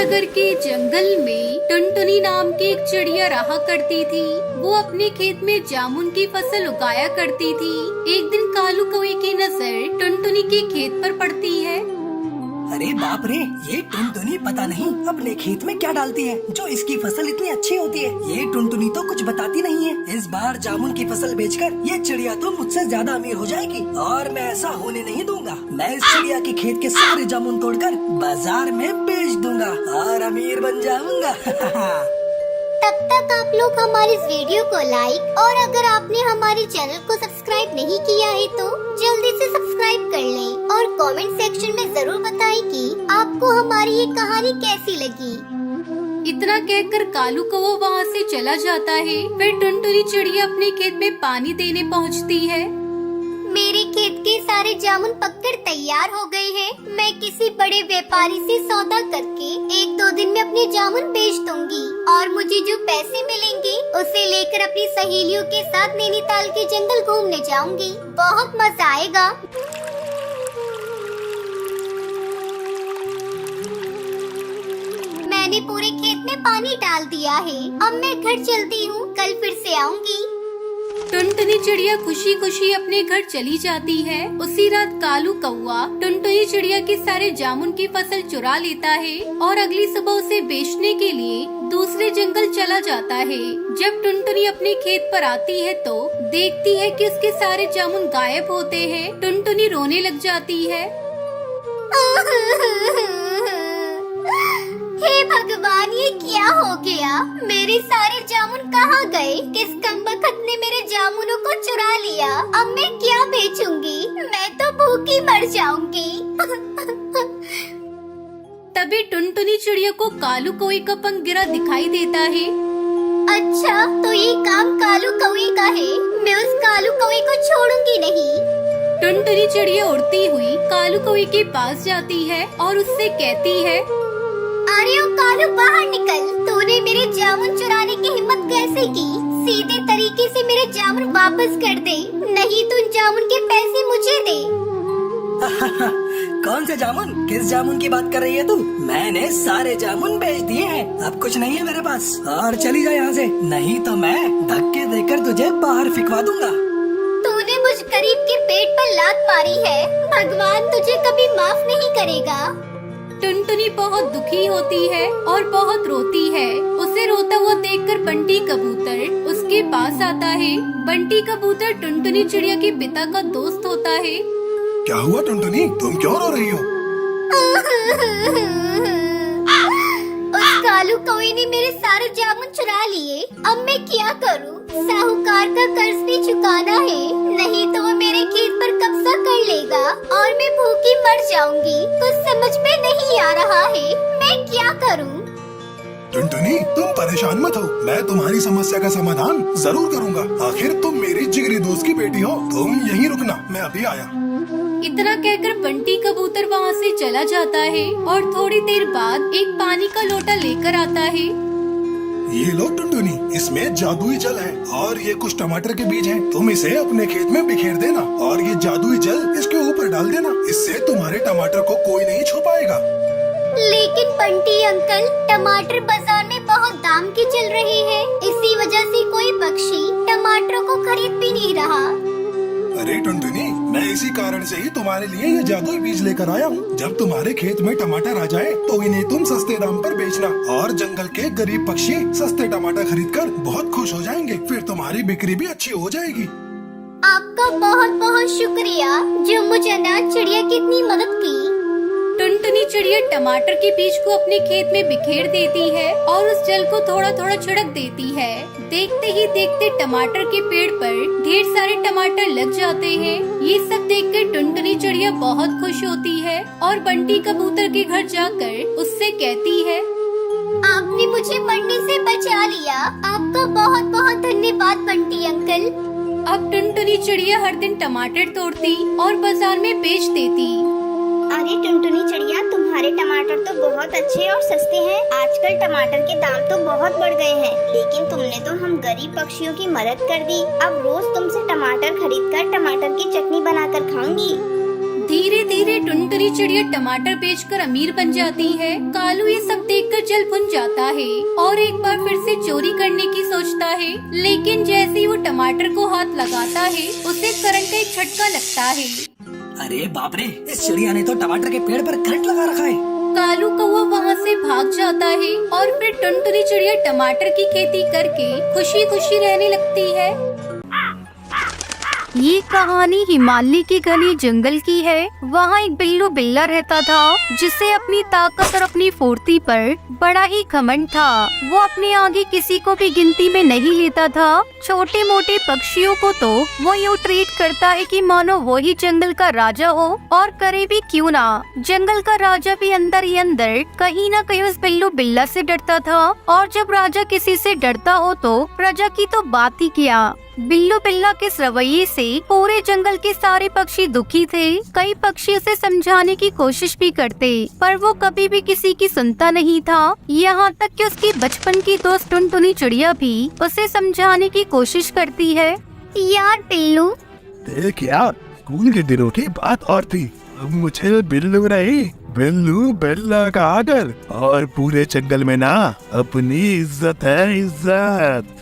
नगर के जंगल में टुनटुनी नाम की एक चिड़िया रहा करती थी। वो अपने खेत में जामुन की फसल उगाया करती थी। एक दिन कालू कौवे की नजर टुनटुनी के खेत पर पड़ती है। अरे बाप रे, ये टुनटुनी पता नहीं अपने खेत में क्या डालती है जो इसकी फसल इतनी अच्छी होती है। ये टुनटुनी तो कुछ बताती नहीं है। इस बार जामुन की फसल बेचकर ये चिड़िया तो मुझसे ज्यादा अमीर हो जाएगी और मैं ऐसा होने नहीं दूंगा। मैं इस चिड़िया के खेत के सारे जामुन तोड़कर बाजार में बेच दूंगा और अमीर बन जाऊंगा। तब तक आप लोग हमारे इस वीडियो को लाइक और अगर आपने हमारे चैनल को सब्सक्राइब नहीं किया है तो जल्दी से सब्सक्राइब कर लें और कमेंट सेक्शन में जरूर बताएं कि आपको हमारी ये कहानी कैसी लगी। इतना कहकर कालू कौवा वहाँ से चला जाता है। फिर टुनटुनी चिड़िया अपने खेत में पानी देने पहुँचती है। मेरे खेत के सारे जामुन पककर तैयार हो गए हैं। मैं किसी बड़े व्यापारी से सौदा करके 1-2 दिन में अपने जामुन बेच दूंगी और मुझे जो पैसे मिलेंगे उसे लेकर अपनी सहेलियों के साथ नैनीताल के जंगल घूमने जाऊंगी। बहुत मजा आएगा। मैंने पूरे खेत में पानी डाल दिया है। अब मैं घर चलती हूँ, कल फिर से आऊंगी। टुनटुनी चिड़िया खुशी खुशी अपने घर चली जाती है। उसी रात कालू कौवा टुनटुनी चिड़िया के सारे जामुन की फसल चुरा लेता है और अगली सुबह उसे बेचने के लिए दूसरे जंगल चला जाता है। जब टुनटुनी अपने खेत पर आती है तो देखती है कि उसके सारे जामुन गायब होते हैं। टुनटुनी रोने लग जाती है। हे भगवान, ये क्या हो गया? मेरे सारे जामुन कहाँ गए? किस कमबख्त ने मेरे जामुनों को चुरा लिया? अब मैं क्या बेचूंगी? मैं तो भूखी मर जाऊंगी। तभी टुनटुनी चिड़िया को कालू कौवे का पंख गिरा दिखाई देता है। अच्छा, तो ये काम कालू कौवे का है। मैं उस कालू कौवे को छोड़ूंगी नहीं। टुनटुनी चिड़िया उड़ती हुई कालू कौवे के पास जाती है और उससे कहती है, अरे ओ कालू, बाहर निकल। तूने मेरे जामुन चुराने की हिम्मत कैसे की? सीधे तरीके से मेरे जामुन वापस कर दे, नहीं तो उन जामुन के पैसे मुझे दे। कौन से जामुन? किस जामुन की बात कर रही है तू? मैंने सारे जामुन बेच दिए हैं। अब कुछ नहीं है मेरे पास और चली जा यहाँ से, नहीं तो मैं धक्के देकर तुझे बाहर फिकवा दूंगा। तूने मुझ गरीब के पेट पर लात मारी है। भगवान तुझे कभी माफ नहीं करेगा। टुनटुनी बहुत दुखी होती है और बहुत रोती है। उसे रोता हुआ देखकर बंटी कबूतर उसके पास आता है। बंटी कबूतर टुनटुनी चिड़िया के पिता का दोस्त होता है। क्या हुआ टुनटुनी, तुम क्यों रो रही हो? उस कालू कौवे ने मेरे सारे जामुन चुरा लिए। अब मैं क्या करूं? साहूकार का कर्ज भी चुकाना है, नहीं तो वो मेरे खेत पर कब्जा कर लेगा और मैं भूखी मर जाऊंगी। कुछ समझ में नहीं आ रहा है, मैं क्या करूं? टुनटुनी, तुम परेशान मत हो, मैं तुम्हारी समस्या का समाधान जरूर करूंगा। आखिर तुम मेरी जिगरी दोस्त की बेटी हो। तुम यहीं रुकना, मैं अभी आया। इतना कहकर बंटी कबूतर वहाँ से चला जाता है और थोड़ी देर बाद एक पानी का लोटा लेकर आता है। ये लो टुनटुनी, इसमें जादुई जल है और ये कुछ टमाटर के बीज हैं। तुम इसे अपने खेत में बिखेर देना और ये जादुई जल इसके ऊपर डाल देना। इससे तुम्हारे टमाटर को कोई नहीं छू पाएगा। लेकिन बंटी अंकल, टमाटर बाजार में बहुत दाम के चल रहे हैं। इसी वजह से कोई पक्षी टमाटरों को खरीद भी नहीं रहा। अरे टुनटुनी, मैं इसी कारण से ही तुम्हारे लिए ये जादुई बीज लेकर आया हूँ। जब तुम्हारे खेत में टमाटर आ जाए तो इन्हें तुम सस्ते दाम पर बेचना और जंगल के गरीब पक्षी सस्ते टमाटर खरीदकर बहुत खुश हो जाएंगे। फिर तुम्हारी बिक्री भी अच्छी हो जाएगी। आपका बहुत बहुत शुक्रिया जो मुझे अनाज चिड़िया की इतनी मदद की। टुनटुनी चिड़िया टमाटर के बीज को अपने खेत में बिखेर देती है और उस जल को थोड़ा थोड़ा छिड़क देती है। देखते ही देखते टमाटर के पेड़ पर ढेर सारे टमाटर लग जाते हैं। ये सब देखकर टुनटुनी चिड़िया बहुत खुश होती है और बंटी कबूतर के घर जाकर उससे कहती है, आपने मुझे मरने से बचा लिया। आपका बहुत बहुत धन्यवाद बंटी अंकल। अब टुनटुनी चिड़िया हर दिन टमाटर तोड़ती और बाजार में बेच देती। अरे टुनटुनी चिड़िया, तुम्हारे टमाटर तो बहुत अच्छे और सस्ते हैं। आजकल टमाटर के दाम तो बहुत बढ़ गए हैं, लेकिन तुमने तो हम गरीब पक्षियों की मदद कर दी। अब रोज तुमसे टमाटर खरीदकर टमाटर की चटनी बनाकर खाऊंगी। धीरे धीरे टुनटुनी चिड़िया टमाटर बेचकर अमीर बन जाती है। कालू ये सब देखकर जल भुन जाता है और एक बार फिर से चोरी करने की सोचता है, लेकिन जैसे ही वो टमाटर को हाथ लगाता है उसे करंट का एक झटका लगता है। अरे बाप रे, इस चिड़िया ने तो टमाटर के पेड़ पर करंट लगा रखा है। कालू कौवा वहाँ से भाग जाता है और फिर टुनटुनी चिड़िया टमाटर की खेती करके खुशी खुशी रहने लगती है। ये कहानी हिमालय के घने जंगल की है। वहाँ एक बिल्लू बिल्ला रहता था जिसे अपनी ताकत और अपनी फुर्ती पर बड़ा ही घमंड था। वो अपने आगे किसी को भी गिनती में नहीं लेता था। छोटे मोटे पक्षियों को तो वो यूँ ट्रीट करता है कि मानो वो ही जंगल का राजा हो, और करे भी क्यों ना। जंगल का राजा भी अंदर ही अंदर कहीं न कहीं उस बिल्लू बिल्ला से डरता था, और जब राजा किसी से डरता हो तो प्रजा की तो बात ही क्या। बिल्लू बिल्ला के इस रवैये से पूरे जंगल के सारे पक्षी दुखी थे। कई पक्षी उसे समझाने की कोशिश भी करते, पर वो कभी भी किसी की सुनता नहीं था। यहाँ तक कि उसकी बचपन की दोस्त टुनटुनी चिड़िया भी उसे समझाने की कोशिश करती है। यार बिल्लू, देख यार, स्कूल के दिनों की बात और थी। अब मुझे बिल्लू नहीं, बिल्लू बिल्ला का आदर, और पूरे जंगल में ना अपनी इज्जत है, इज्जत।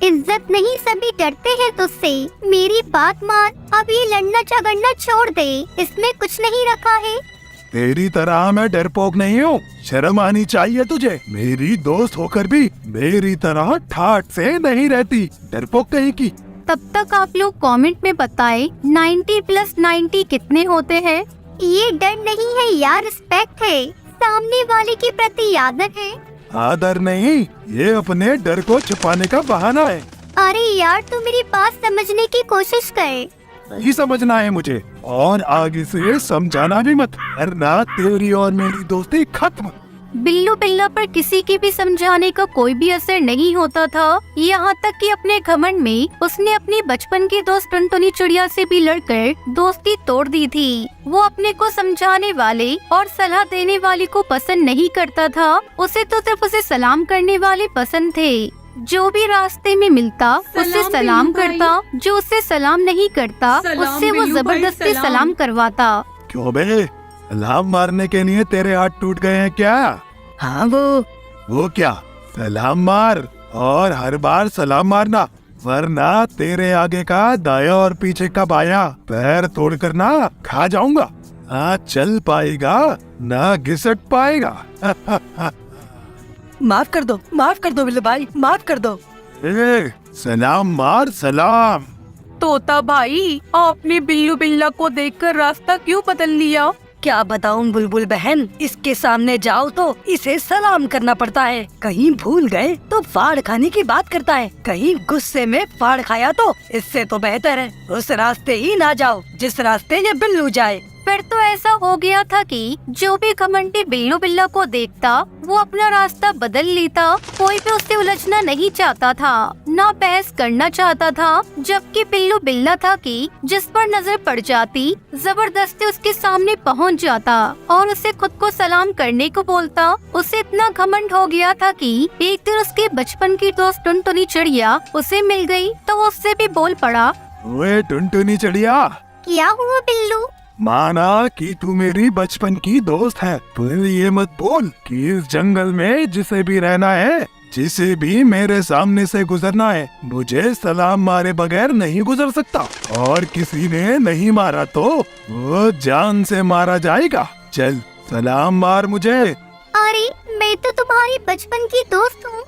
इज्जत नहीं, सभी डरते हैं तुझसे। मेरी बात मान, अब ये लड़ना झगड़ना छोड़ दे, इसमें कुछ नहीं रखा है। तेरी तरह मैं डरपोक नहीं हूँ, शर्म आनी चाहिए तुझे। मेरी दोस्त होकर भी मेरी तरह ठाठ से नहीं रहती, डरपोक कहीं की। तब तक आप लोग कमेंट में बताएं 90 + 90 कितने होते हैं। ये डर नहीं है यार, रिस्पेक्ट है, सामने वाले के प्रति आदर है। आदर नहीं, ये अपने डर को छुपाने का बहाना है। अरे यार, तू मेरी बात समझने की कोशिश कर। नहीं समझना है मुझे, और आगे से समझाना भी मत, वरना तेरी और मेरी दोस्ती खत्म। बिल्लू बिल्ला पर किसी की भी समझाने का कोई भी असर नहीं होता था। यहाँ तक कि अपने घमंड में उसने अपनी बचपन की दोस्त टुनटुनी चिड़िया से भी लड़कर दोस्ती तोड़ दी थी। वो अपने को समझाने वाले और सलाह देने वाले को पसंद नहीं करता था। उसे तो सिर्फ उसे सलाम करने वाले पसंद थे। जो भी रास्ते में मिलता उससे सलाम करता, जो उससे सलाम नहीं करता उससे वो जबरदस्ती सलाम करवाता। क्यों बे, सलाम मारने के लिए तेरे हाथ टूट गए हैं क्या? हाँ वो क्या, सलाम मार, और हर बार सलाम मारना, वरना तेरे आगे का दाया और पीछे का बाया पैर तोड़कर ना खा जाऊंगा। ना चल पाएगा ना घिसट पाएगा। माफ कर दो बिल्लू भाई, माफ कर दो। सलाम मार, सलाम। तोता भाई, आपने बिल्लू बिल्ला को देखकर रास्ता क्यों बदल लिया? क्या बताऊं बुलबुल बहन, इसके सामने जाओ तो इसे सलाम करना पड़ता है। कहीं भूल गए तो फाड़ खाने की बात करता है, कहीं गुस्से में फाड़ खाया तो इससे तो बेहतर है उस रास्ते ही ना जाओ जिस रास्ते ये बिल्लू जाए। फिर तो ऐसा हो गया था कि जो भी घमंडी बिल्लू बिल्ला को देखता वो अपना रास्ता बदल लेता। कोई भी उससे उलझना नहीं चाहता था, ना बहस करना चाहता था। जबकि बिल्लू बिल्ला था कि जिस पर नजर पड़ जाती जबरदस्ती उसके सामने पहुंच जाता और उसे खुद को सलाम करने को बोलता। उसे इतना घमंड हो गया था कि एक दिन उसके बचपन की दोस्त टुनटुनी चिड़िया उसे मिल गई तो वो उससे भी बोल पड़ा। ओए टुनटुनी चिड़िया, क्या हुआ बिल्लू? माना कि तू मेरी बचपन की दोस्त है, पर ये मत बोल कि इस जंगल में जिसे भी रहना है, जिसे भी मेरे सामने से गुजरना है, मुझे सलाम मारे बगैर नहीं गुजर सकता। और किसी ने नहीं मारा तो वो जान से मारा जाएगा। चल सलाम मार मुझे। अरे मैं तो तुम्हारी बचपन की दोस्त हूँ।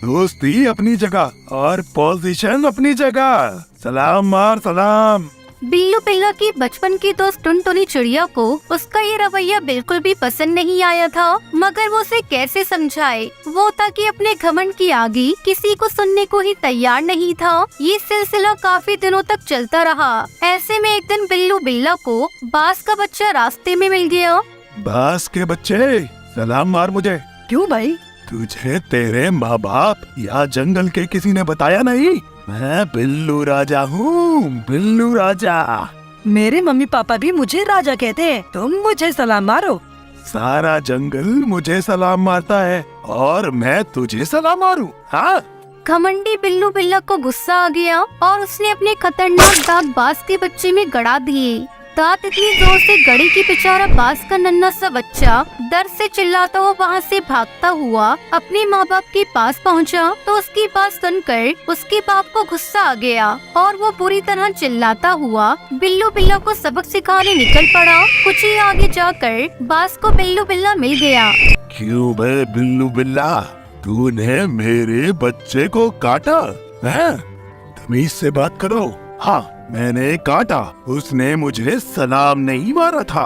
दोस्ती अपनी जगह और पोजीशन अपनी जगह। सलाम मार, सलाम। बिल्लू बिल्ला की बचपन की दोस्त टुनटुनी चिड़िया को उसका ये रवैया बिल्कुल भी पसंद नहीं आया था, मगर वो उसे कैसे समझाए। वो था कि अपने घमंड की आगे किसी को सुनने को ही तैयार नहीं था। ये सिलसिला काफी दिनों तक चलता रहा। ऐसे में एक दिन बिल्लू बिल्ला को बास का बच्चा रास्ते में मिल गया। बास के बच्चे, सलाम मार मुझे। क्यों भाई? तुझे तेरे माँ बाप या जंगल के किसी ने बताया नहीं? मैं बिल्लू राजा हूँ, बिल्लू राजा। मेरे मम्मी पापा भी मुझे राजा कहते हैं, तुम मुझे सलाम मारो। सारा जंगल मुझे सलाम मारता है और मैं तुझे सलाम मारूं? हाँ? घमंडी बिल्लू बिल्ला को गुस्सा आ गया और उसने अपने खतरनाक दांत बास के बच्चे में गड़ा दिए। दांत इतनी जोर से गड़ी कि बेचारा बास का नन्हा सा बच्चा दर्द से चिल्लाता हुआ वहाँ से भागता हुआ अपने माँ बाप के पास पहुँचा। तो उसकी बात सुनकर उसके बाप को गुस्सा आ गया और वो बुरी तरह चिल्लाता हुआ बिल्लू बिल्ला को सबक सिखाने निकल पड़ा। कुछ ही आगे जाकर बास को बिल्लू बिल्ला मिल गया। क्यों बे बिल्लू बिल्ला, तूने मेरे बच्चे को काटा है? तमीज से बात करो। हाँ, मैंने काटा, उसने मुझे सलाम नहीं मारा था।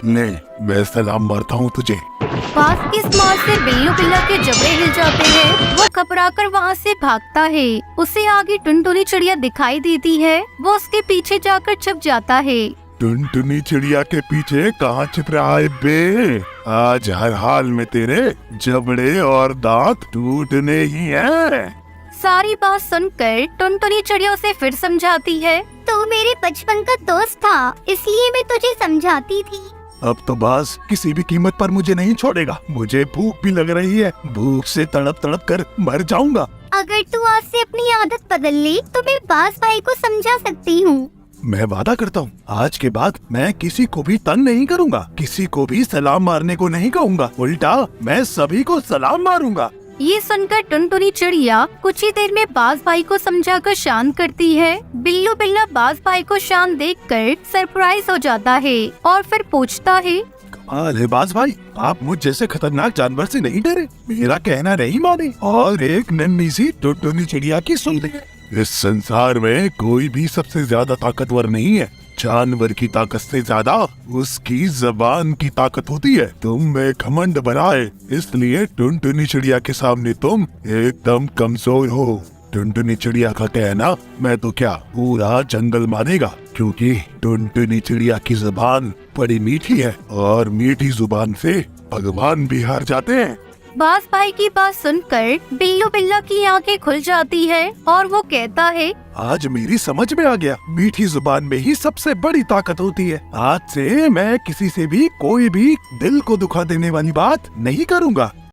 ले, मैं सलाम मारता हूँ तुझे। बास की इस मार से बिल्लू बिल्ला के जबड़े हिल जाते हैं। वो घबराकर वहाँ से भागता है। उसे आगे टुनटुनी चिड़िया दिखाई देती है। वो उसके पीछे जाकर छुप जाता है। टुनटुनी चिड़िया के पीछे कहाँ छिप रहा है बे? आज हर हाल में तेरे जबड़े और दांत टूटने ही हैं। सारी बात सुनकर टुनटुनी चिड़िया उसे फिर समझाती है। तू मेरे बचपन का दोस्त था, इसलिए मैं तुझे समझाती थी। अब तो बास किसी भी कीमत पर मुझे नहीं छोड़ेगा। मुझे भूख भी लग रही है, भूख से तड़प तड़प कर मर जाऊंगा। अगर तू आज से अपनी आदत बदल ली तो मैं बास भाई को समझा सकती हूँ। मैं वादा करता हूँ, आज के बाद मैं किसी को भी तंग नहीं करूँगा, किसी को भी सलाम मारने को नहीं कहूँगा, उल्टा मैं सभी को सलाम मारूंगा। ये सुनकर टुनटुनी चिड़िया कुछ ही देर में बाज भाई को समझाकर शांत करती है। बिल्लू बिल्ला बाज भाई को शांत देखकर सरप्राइज हो जाता है और फिर पूछता है, कमाल है बाज भाई, आप मुझ जैसे खतरनाक जानवर से नहीं डरे, मेरा कहना नहीं माने और एक नन्ही सी टुनटुनी चिड़िया की सुन ली। इस संसार में कोई भी सबसे ज्यादा ताकतवर नहीं है, जानवर की ताकत से ज्यादा उसकी जबान की ताकत होती है। तुम में घमंड बनाए, इसलिए टुनटुनी चिड़िया के सामने तुम एकदम कमजोर हो। टुनटुनी चिड़िया का कहना मैं तो क्या पूरा जंगल मानेगा, क्योंकि टुनटुनी चिड़िया की जुबान बड़ी मीठी है और मीठी जुबान से भगवान भी हार जाते हैं। बाज भाई की बात सुनकर बिल्लू बिल्ला की आंखें खुल जाती है और वो कहता है, आज मेरी समझ में आ गया, मीठी जुबान में ही सबसे बड़ी ताकत होती है। आज से मैं किसी से भी कोई भी दिल को दुखा देने वाली बात नहीं करूँगा।